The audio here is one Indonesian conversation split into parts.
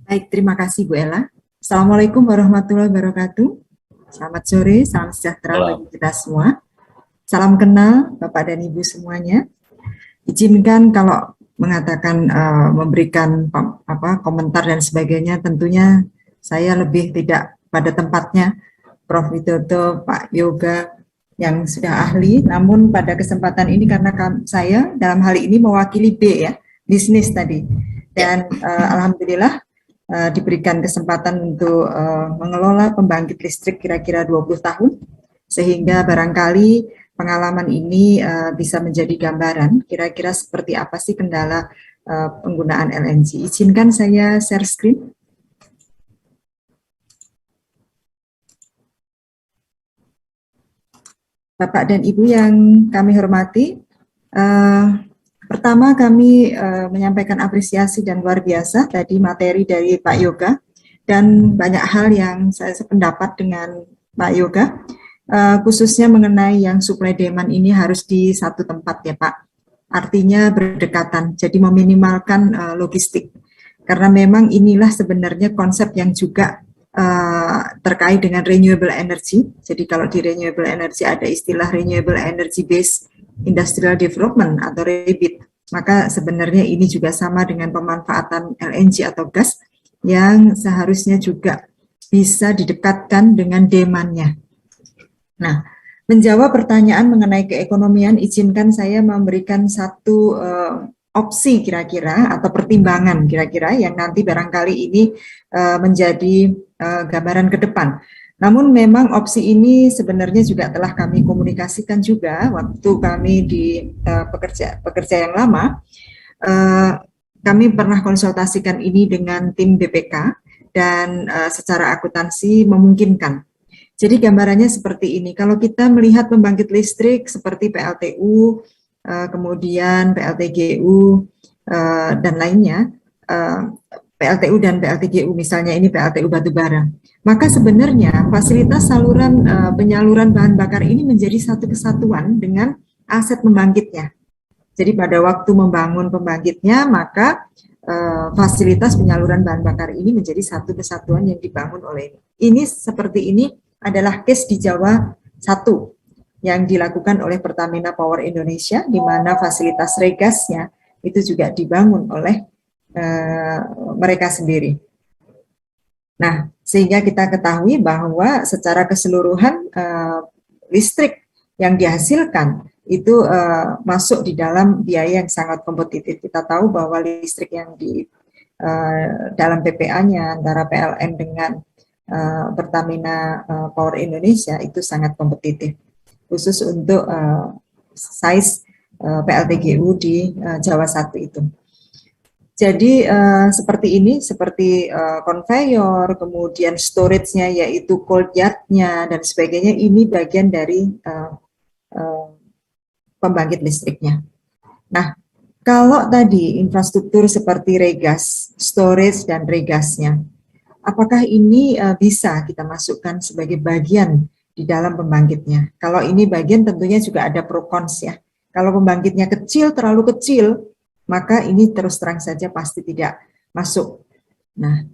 Baik, terima kasih Bu Ella. Assalamualaikum warahmatullahi wabarakatuh. Selamat sore, salam sejahtera bagi Salam. kita semua. Salam kenal Bapak dan Ibu semuanya. Izinkan kalau mengatakan memberikan komentar dan sebagainya, tentunya saya lebih tidak pada tempatnya Prof. Widodo, Pak Yoga yang sudah ahli. Namun pada kesempatan ini karena saya dalam hal ini mewakili B ya, bisnis tadi. Ya, Dan alhamdulillah diberikan kesempatan untuk mengelola pembangkit listrik kira-kira 20 tahun, sehingga barangkali pengalaman ini bisa menjadi gambaran kira-kira seperti apa sih kendala penggunaan LNG. Izinkan saya share screen. Bapak dan Ibu yang kami hormati, pertama kami menyampaikan apresiasi dan luar biasa tadi materi dari Pak Yoga dan banyak hal yang saya sependapat dengan Pak Yoga, khususnya mengenai yang supply demand ini harus di satu tempat ya Pak. Artinya berdekatan, jadi meminimalkan logistik. Karena memang inilah sebenarnya konsep yang juga terkait dengan renewable energy. Jadi kalau di renewable energy ada istilah renewable energy based industrial development atau REBIT. Maka sebenarnya ini juga sama dengan pemanfaatan LNG atau gas yang seharusnya juga bisa didekatkan dengan demand-nya. Nah, menjawab pertanyaan mengenai keekonomian, izinkan saya memberikan satu opsi kira-kira atau pertimbangan kira-kira yang nanti barangkali ini menjadi gambaran ke depan. Namun memang opsi ini sebenarnya juga telah kami komunikasikan juga waktu kami di pekerja yang lama. Kami pernah konsultasikan ini dengan tim BPK dan secara akuntansi memungkinkan. Jadi gambarannya seperti ini. Kalau kita melihat pembangkit listrik seperti PLTU, kemudian PLTGU dan lainnya, PLTU dan PLTGU misalnya ini PLTU batubara, maka sebenarnya fasilitas saluran penyaluran bahan bakar ini menjadi satu kesatuan dengan aset pembangkitnya. Jadi pada waktu membangun pembangkitnya, maka fasilitas penyaluran bahan bakar ini menjadi satu kesatuan yang dibangun oleh ini. Seperti ini adalah case di Jawa 1 yang dilakukan oleh Pertamina Power Indonesia, di mana fasilitas regasnya itu juga dibangun oleh mereka sendiri. Nah, sehingga kita ketahui bahwa secara keseluruhan listrik yang dihasilkan itu masuk di dalam biaya yang sangat kompetitif. Kita tahu bahwa listrik yang di dalam PPA-nya antara PLN dengan Pertamina Power Indonesia itu sangat kompetitif, khusus untuk size PLTGU di Jawa 1 itu. Jadi seperti ini, seperti conveyor, kemudian storage-nya yaitu cold yard-nya dan sebagainya, ini bagian dari pembangkit listriknya. Nah, kalau tadi infrastruktur seperti regas, storage dan regasnya, apakah ini bisa kita masukkan sebagai bagian di dalam pembangkitnya? Kalau ini bagian tentunya juga ada pro cons ya. Kalau pembangkitnya kecil, terlalu kecil, maka ini terus terang saja pasti tidak masuk. Nah,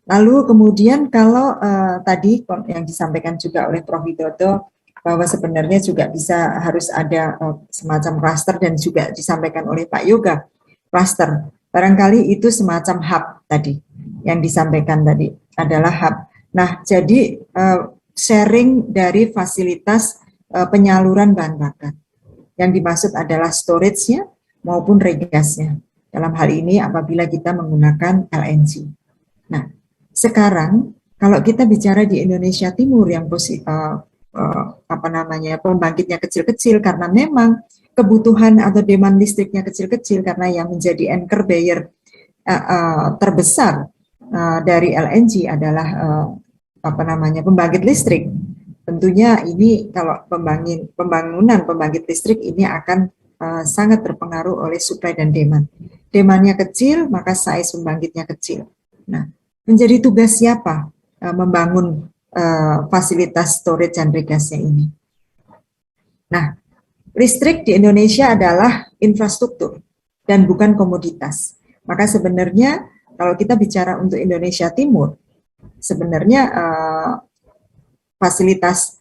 lalu kemudian kalau tadi yang disampaikan juga oleh Prof. Widodo bahwa sebenarnya juga bisa harus ada semacam cluster dan juga disampaikan oleh Pak Yoga cluster. Barangkali itu semacam hub tadi yang disampaikan tadi adalah hub. Nah, jadi sharing dari fasilitas penyaluran bahan bakar. Yang dimaksud adalah storage-nya maupun regasnya. Dalam hal ini apabila kita menggunakan LNG. Nah, sekarang kalau kita bicara di Indonesia Timur yang pembangkitnya kecil-kecil karena memang kebutuhan atau demand listriknya kecil-kecil karena yang menjadi anchor buyer terbesar dari LNG adalah pembangkit listrik. Tentunya ini kalau pembangunan pembangkit listrik ini akan sangat terpengaruh oleh supply dan demand. Demandnya kecil, maka size pembangkitnya kecil. Nah, menjadi tugas siapa membangun fasilitas storage dan regasnya ini? Nah, listrik di Indonesia adalah infrastruktur dan bukan komoditas. Maka sebenarnya Kalau kita bicara untuk Indonesia Timur, sebenarnya fasilitas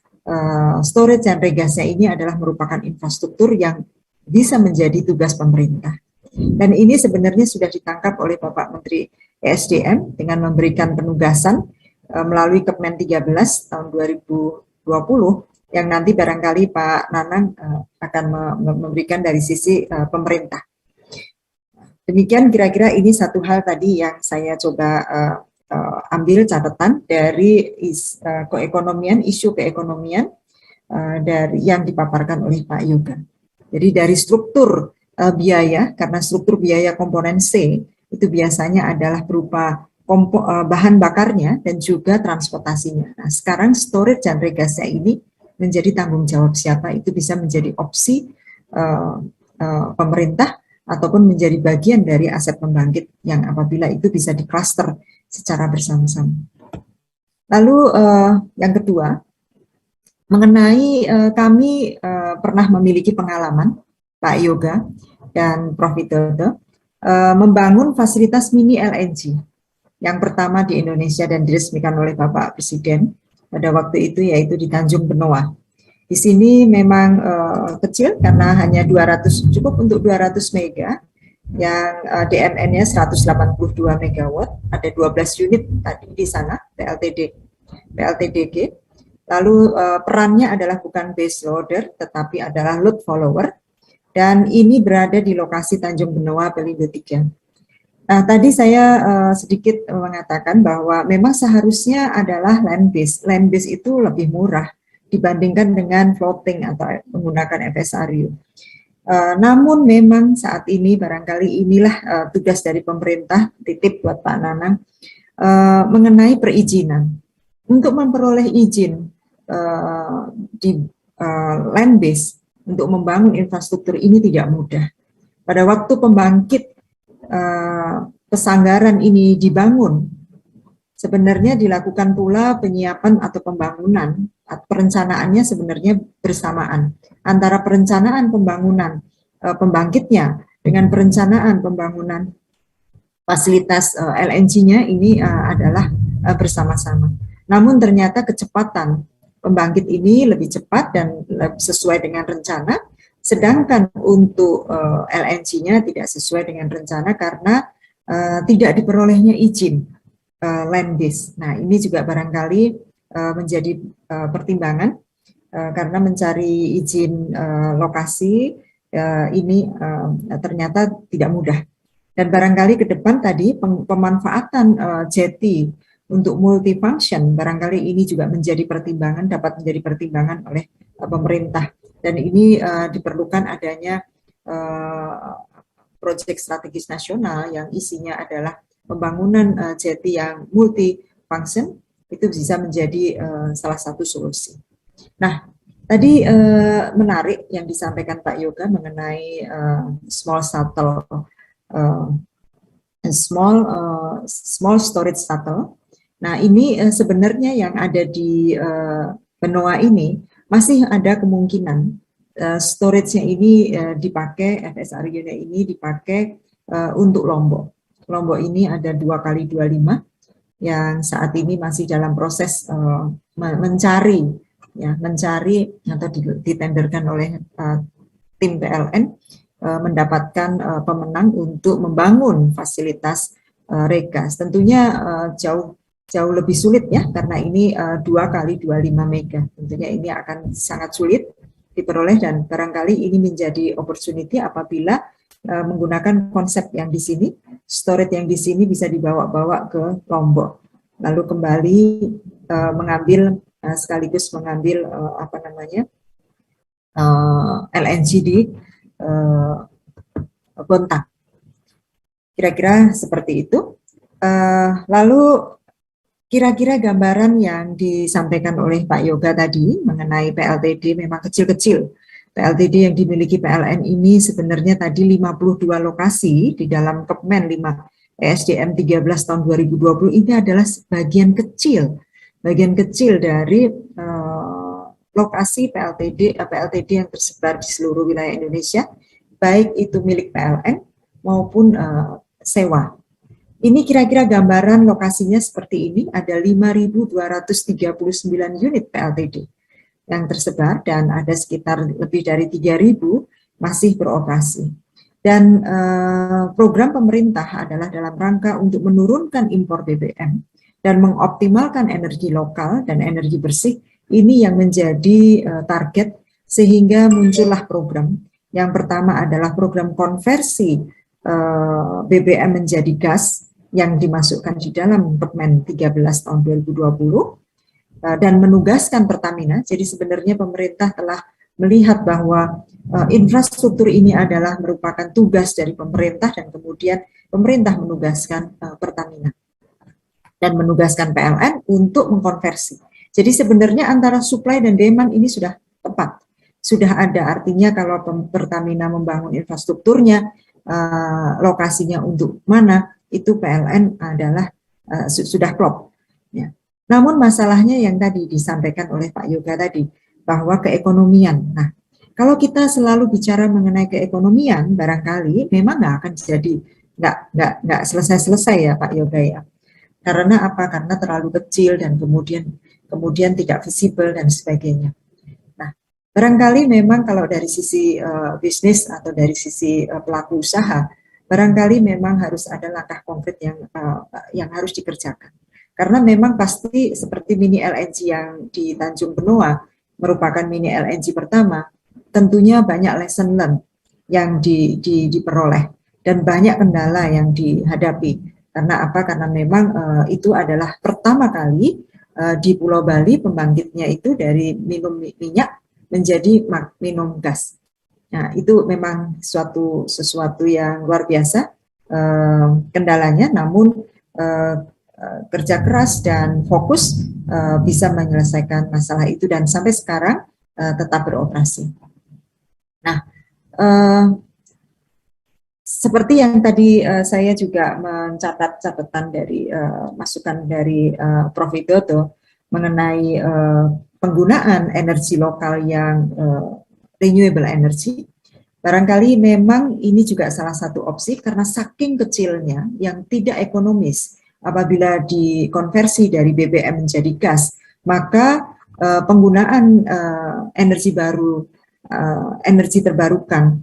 storage dan regasnya ini adalah merupakan infrastruktur yang bisa menjadi tugas pemerintah. Dan ini sebenarnya sudah ditangkap oleh Bapak Menteri ESDM dengan memberikan penugasan melalui Kepmen 13 tahun 2020 yang nanti barangkali Pak Nanang akan memberikan dari sisi pemerintah. Demikian kira-kira ini satu hal tadi yang saya coba ambil catatan dari keekonomian, isu keekonomian dari yang dipaparkan oleh Pak Yoga. Jadi dari struktur biaya, karena struktur biaya komponen C itu biasanya adalah berupa bahan bakarnya dan juga transportasinya. Nah, sekarang storage dan regasnya ini menjadi tanggung jawab siapa, itu bisa menjadi opsi pemerintah ataupun menjadi bagian dari aset pembangkit yang apabila itu bisa di-cluster secara bersama-sama. Lalu yang kedua, mengenai kami pernah memiliki pengalaman, Pak Yoga dan Prof. Widodo, membangun fasilitas mini LNG yang pertama di Indonesia dan diresmikan oleh Bapak Presiden pada waktu itu, yaitu di Tanjung Benoa. Di sini memang kecil karena hanya 200, cukup untuk 200 mega, yang DMN-nya 182 megawatt, ada 12 unit tadi di sana, PLTDG. Lalu perannya adalah bukan base loader, tetapi adalah load follower, dan ini berada di lokasi Tanjung Benoa, Pelindo 3. Nah, tadi saya sedikit mengatakan bahwa memang seharusnya adalah land base. Land base itu lebih murah dibandingkan dengan floating atau menggunakan FSRU. Namun memang saat ini barangkali inilah tugas dari pemerintah, titip buat Pak Nanang, mengenai perizinan. Untuk memperoleh izin di land base untuk membangun infrastruktur ini tidak mudah. Pada waktu pembangkit Pesanggaran ini dibangun, sebenarnya dilakukan pula penyiapan atau pembangunan, perencanaannya sebenarnya bersamaan antara perencanaan pembangunan pembangkitnya dengan perencanaan pembangunan fasilitas LNG-nya ini adalah bersama-sama. Namun ternyata kecepatan pembangkit ini lebih cepat dan sesuai dengan rencana, sedangkan untuk LNG-nya tidak sesuai dengan rencana karena tidak diperolehnya izin land base. Nah, ini juga barangkali menjadi pertimbangan karena mencari izin lokasi ini ternyata tidak mudah. Dan barangkali ke depan tadi pemanfaatan jetty untuk multifunction barangkali ini juga menjadi pertimbangan, dapat menjadi pertimbangan oleh pemerintah. Dan ini diperlukan adanya proyek strategis nasional yang isinya adalah pembangunan jetty yang multifunction, itu bisa menjadi salah satu solusi. Nah, tadi menarik yang disampaikan Pak Yoga mengenai small shuttle, small storage shuttle. Nah, ini sebenarnya yang ada di Benoa ini masih ada kemungkinan storage-nya ini dipakai, FSRU-nya ini dipakai untuk Lombok. Lombok ini ada 2x25 yang saat ini masih dalam proses mencari atau ditenderkan oleh tim PLN mendapatkan pemenang untuk membangun fasilitas regas. Tentunya jauh lebih sulit ya, karena ini 2x25 mega. Tentunya ini akan sangat sulit diperoleh dan barangkali ini menjadi opportunity apabila menggunakan konsep yang di sini, storage yang di sini bisa dibawa-bawa ke Lombok, lalu kembali mengambil sekaligus mengambil LNG di Bontang. Kira-kira seperti itu. Lalu kira-kira gambaran yang disampaikan oleh Pak Yoga tadi mengenai PLTD memang kecil-kecil. PLTD yang dimiliki PLN ini sebenarnya tadi 52 lokasi di dalam Kepmen 5 ESDM 13 tahun 2020 ini adalah bagian kecil dari lokasi PLTD yang tersebar di seluruh wilayah Indonesia, baik itu milik PLN maupun sewa. Ini kira-kira gambaran lokasinya seperti ini, ada 5.239 unit PLTD yang tersebar dan ada sekitar lebih dari 3.000 masih beroperasi. Dan program pemerintah adalah dalam rangka untuk menurunkan impor BBM dan mengoptimalkan energi lokal dan energi bersih. Ini yang menjadi target sehingga muncullah program. Yang pertama adalah program konversi BBM menjadi gas yang dimasukkan di dalam Permen 13 tahun 2020 dan menugaskan Pertamina. Jadi sebenarnya pemerintah telah melihat bahwa infrastruktur ini adalah merupakan tugas dari pemerintah dan kemudian pemerintah menugaskan Pertamina dan menugaskan PLN untuk mengkonversi. Jadi sebenarnya antara supply dan demand ini sudah tepat, sudah ada. Artinya kalau Pertamina membangun infrastrukturnya, lokasinya untuk mana, itu PLN adalah sudah klop. Ya. Namun masalahnya yang tadi disampaikan oleh Pak Yoga tadi, bahwa keekonomian. Nah, kalau kita selalu bicara mengenai keekonomian, barangkali memang nggak akan jadi, nggak selesai-selesai ya Pak Yoga ya. Karena apa? Karena terlalu kecil dan kemudian tidak visible dan sebagainya. Nah, barangkali memang kalau dari sisi bisnis atau dari sisi pelaku usaha, barangkali memang harus ada langkah konkret yang harus dikerjakan. Karena memang pasti seperti mini LNG yang di Tanjung Benoa merupakan mini LNG pertama, tentunya banyak lesson learned yang diperoleh dan banyak kendala yang dihadapi. Karena apa? Karena memang itu adalah pertama kali di Pulau Bali pembangkitnya itu dari minum minyak menjadi minum gas. Nah, itu memang sesuatu yang luar biasa kendalanya, namun kerja keras dan fokus bisa menyelesaikan masalah itu dan sampai sekarang tetap beroperasi. Nah, seperti yang tadi saya juga mencatat catatan dari masukan dari Prof. Widodo mengenai penggunaan energi lokal yang renewable energy. Barangkali memang ini juga salah satu opsi karena saking kecilnya yang tidak ekonomis apabila dikonversi dari BBM menjadi gas, maka penggunaan energi baru, energi terbarukan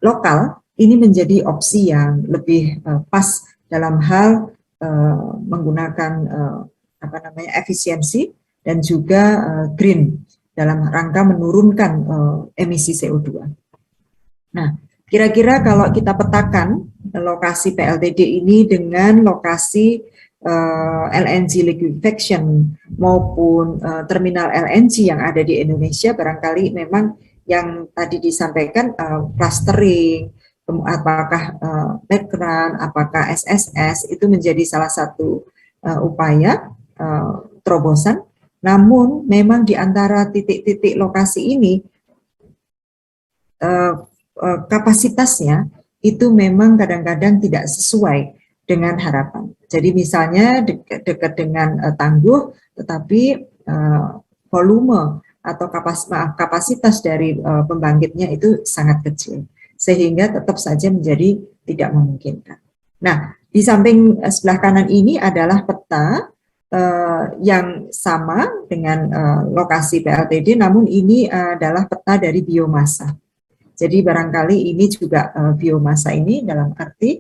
lokal ini menjadi opsi yang lebih pas dalam hal menggunakan efisiensi dan juga green dalam rangka menurunkan emisi CO2. Nah, kira-kira kalau kita petakan lokasi PLTD ini dengan lokasi LNG liquefaction maupun terminal LNG yang ada di Indonesia, barangkali memang yang tadi disampaikan clustering, apakah background, apakah SSS, itu menjadi salah satu upaya terobosan. Namun memang di antara titik-titik lokasi ini kapasitasnya itu memang kadang-kadang tidak sesuai dengan harapan. Jadi misalnya dekat dengan tangguh, tetapi volume atau kapasitas dari pembangkitnya itu sangat kecil, sehingga tetap saja menjadi tidak memungkinkan. Nah, di samping sebelah kanan ini adalah peta yang sama dengan lokasi PLTD, namun ini adalah peta dari biomasa. Jadi barangkali ini juga biomasa ini dalam arti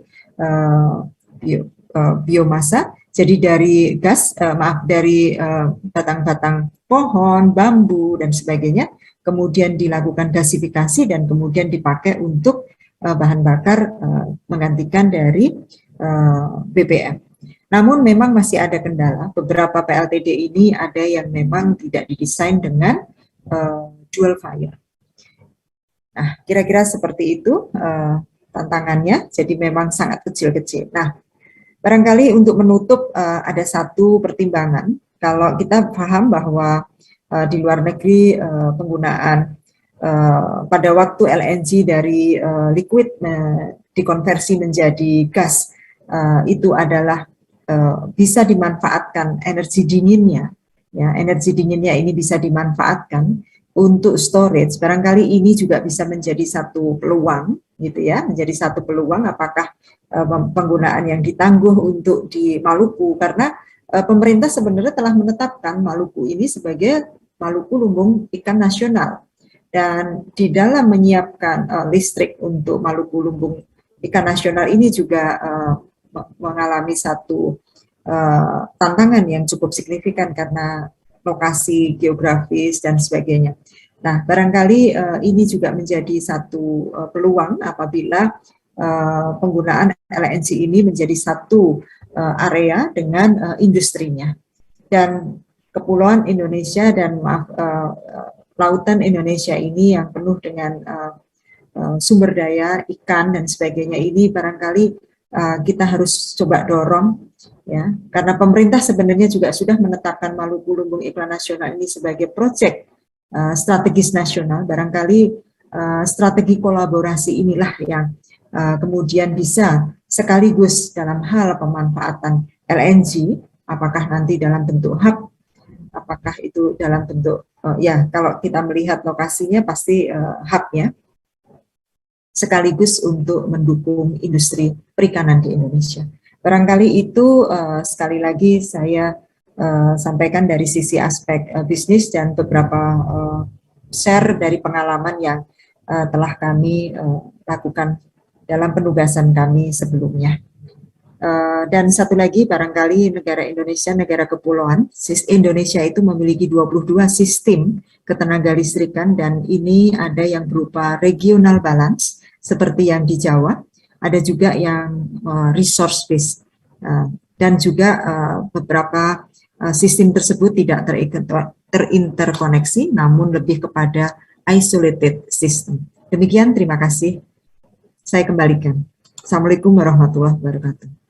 biomasa. Jadi dari gas, dari batang-batang pohon, bambu dan sebagainya, kemudian dilakukan gasifikasi dan kemudian dipakai untuk bahan bakar menggantikan dari BBM. Namun memang masih ada kendala, beberapa PLTD ini ada yang memang tidak didesain dengan dual fire. Nah, kira-kira seperti itu tantangannya, jadi memang sangat kecil-kecil. Nah, barangkali untuk menutup ada satu pertimbangan, kalau kita paham bahwa di luar negeri penggunaan pada waktu LNG dari liquid dikonversi menjadi gas itu adalah bisa dimanfaatkan energi dinginnya, ya energi dinginnya ini bisa dimanfaatkan untuk storage. Barangkali ini juga bisa menjadi satu peluang gitu ya, menjadi satu peluang. Apakah penggunaan yang ditangguh untuk di Maluku, karena pemerintah sebenarnya telah menetapkan Maluku ini sebagai Maluku Lumbung Ikan Nasional, dan di dalam menyiapkan listrik untuk Maluku Lumbung Ikan Nasional ini juga mengalami satu tantangan yang cukup signifikan karena lokasi geografis dan sebagainya. Nah, barangkali ini juga menjadi satu peluang apabila penggunaan LNG ini menjadi satu area dengan industrinya. Dan Kepulauan Indonesia dan lautan Indonesia ini yang penuh dengan sumber daya ikan dan sebagainya, ini barangkali kita harus coba dorong ya, karena pemerintah sebenarnya juga sudah menetapkan Maluku Lumbung Ikan Nasional ini sebagai proyek strategis nasional. Barangkali strategi kolaborasi inilah yang kemudian bisa sekaligus dalam hal pemanfaatan LNG, apakah nanti dalam bentuk hub, apakah itu dalam bentuk ya, kalau kita melihat lokasinya pasti hubnya, sekaligus untuk mendukung industri perikanan di Indonesia. Barangkali itu sekali lagi saya sampaikan dari sisi aspek bisnis dan beberapa share dari pengalaman yang telah kami lakukan dalam penugasan kami sebelumnya. Dan satu lagi, barangkali negara Indonesia, negara kepulauan, Indonesia itu memiliki 22 sistem ketenaga listrikan, dan ini ada yang berupa regional balance, seperti yang di Jawa, ada juga yang resource based, dan juga beberapa sistem tersebut tidak terinterkoneksi, namun lebih kepada isolated system. Demikian, terima kasih. Saya kembalikan. Assalamualaikum warahmatullahi wabarakatuh.